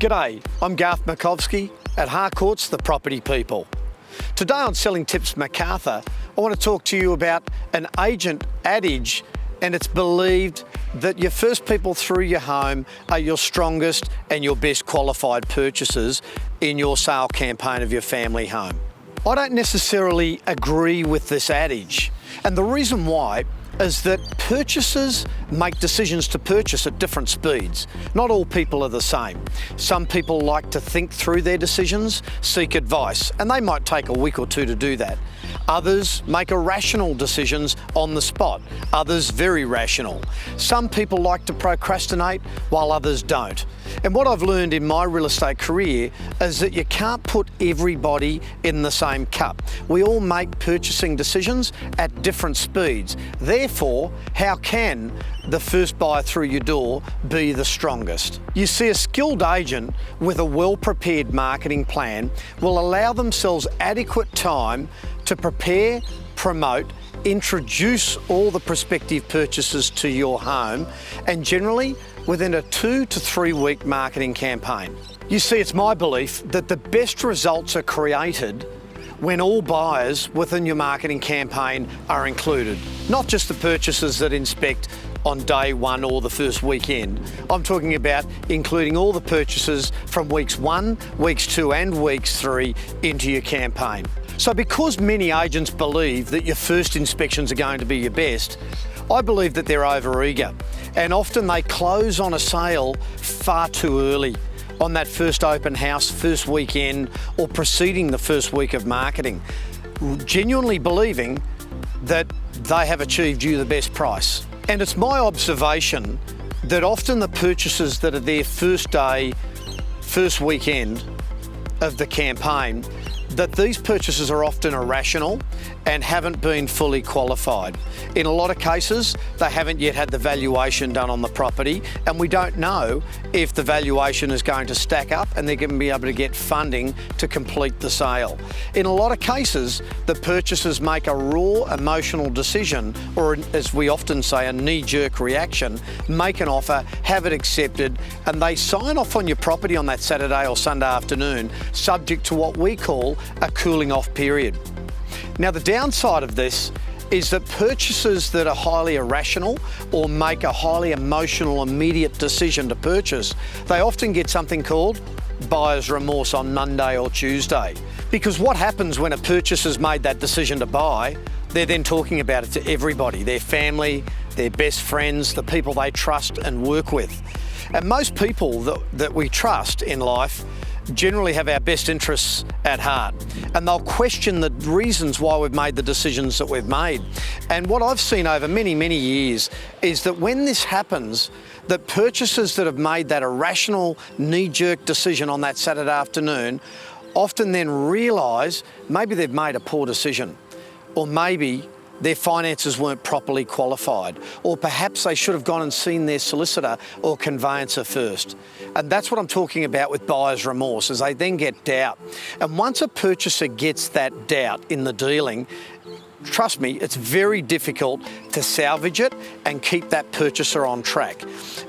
G'day, I'm Garth Markovski at Harcourt's The Property People. Today on Selling Tips Macarthur, I want to talk to you about an agent adage, and it's believed that your first people through your home are your strongest and your best qualified purchasers in your sale campaign of your family home. I don't necessarily agree with this adage, and the reason why is that purchasers make decisions to purchase at different speeds. Not all people are the same. Some people like to think through their decisions, seek advice, and they might take a week or two to do that. Others make irrational decisions on the spot, others very rational. Some people like to procrastinate while others don't. And what I've learned in my real estate career is that you can't put everybody in the same cup. We all make purchasing decisions at different speeds. Therefore, how can the first buyer through your door be the strongest? You see, a skilled agent with a well-prepared marketing plan will allow themselves adequate time to prepare, promote, introduce all the prospective purchasers to your home, and generally within a 2 to 3 week marketing campaign. You see, it's my belief that the best results are created when all buyers within your marketing campaign are included, not just the purchasers that inspect on day one or the first weekend. I'm talking about including all the purchasers from weeks 1, weeks 2 and weeks 3 into your campaign. So because many agents believe that your first inspections are going to be your best, I believe that they're over-eager, and often they close on a sale far too early on that first open house, first weekend, or preceding the first week of marketing, genuinely believing that they have achieved you the best price. And it's my observation that often the purchasers that are there first day, first weekend of the campaign, that these purchases are often irrational and haven't been fully qualified. In a lot of cases, they haven't yet had the valuation done on the property, and we don't know if the valuation is going to stack up and they're going to be able to get funding to complete the sale. In a lot of cases, the purchasers make a raw emotional decision, or as we often say, a knee-jerk reaction, make an offer, have it accepted, and they sign off on your property on that Saturday or Sunday afternoon, subject to what we call a cooling off period. Now, the downside of this is that purchasers that are highly irrational or make a highly emotional immediate decision to purchase, they often get something called buyer's remorse on Monday or Tuesday. Because what happens when a purchaser's made that decision to buy, they're then talking about it to everybody, their family, their best friends, the people they trust and work with. And most people that we trust in life generally have our best interests at heart, and they'll question the reasons why we've made the decisions that we've made. And what I've seen over many, many years is that when this happens, that purchasers that have made that irrational knee-jerk decision on that Saturday afternoon often then realise maybe they've made a poor decision, or maybe their finances weren't properly qualified, or perhaps they should have gone and seen their solicitor or conveyancer first. And that's what I'm talking about with buyer's remorse, is they then get doubt. And once a purchaser gets that doubt in the dealing, trust me, it's very difficult to salvage it and keep that purchaser on track.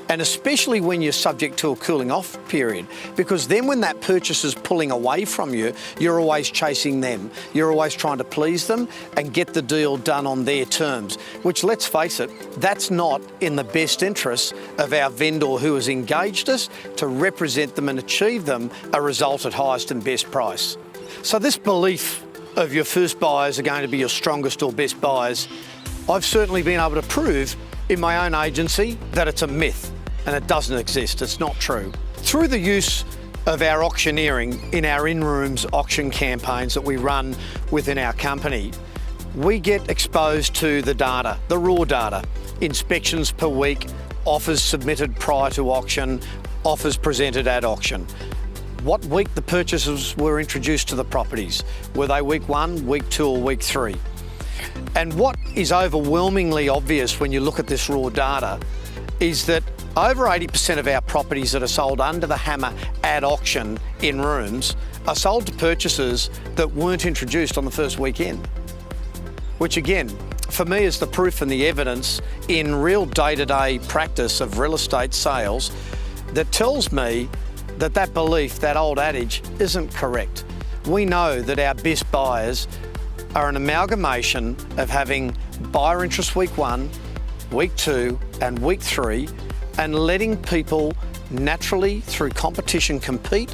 And especially when you're subject to a cooling off period, because then when that purchaser's pulling away from you, you're always chasing them. You're always trying to please them and get the deal done on their terms, which, let's face it, that's not in the best interests of our vendor who has engaged us to represent them and achieve them a result at highest and best price. So this belief of your first buyers are going to be your strongest or best buyers, I've certainly been able to prove in my own agency that it's a myth and it doesn't exist. It's not true. Through the use of our auctioneering in our in-rooms auction campaigns that we run within our company, we get exposed to the data, the raw data, inspections per week, offers submitted prior to auction, offers presented at auction. What week the purchasers were introduced to the properties. Were they week 1, week 2 or week 3? And what is overwhelmingly obvious when you look at this raw data is that over 80% of our properties that are sold under the hammer at auction in rooms are sold to purchasers that weren't introduced on the first weekend. Which again, for me is the proof and the evidence in real day-to-day practice of real estate sales that tells me that belief, that old adage, isn't correct. We know that our best buyers are an amalgamation of having buyer interest week 1, week 2 and week 3, and letting people naturally through competition compete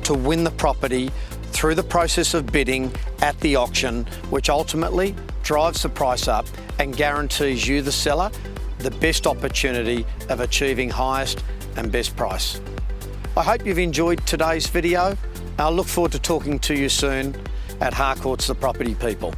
to win the property through the process of bidding at the auction, which ultimately drives the price up and guarantees you, the seller, the best opportunity of achieving highest and best price. I hope you've enjoyed today's video. I look forward to talking to you soon at Harcourt's The Property People.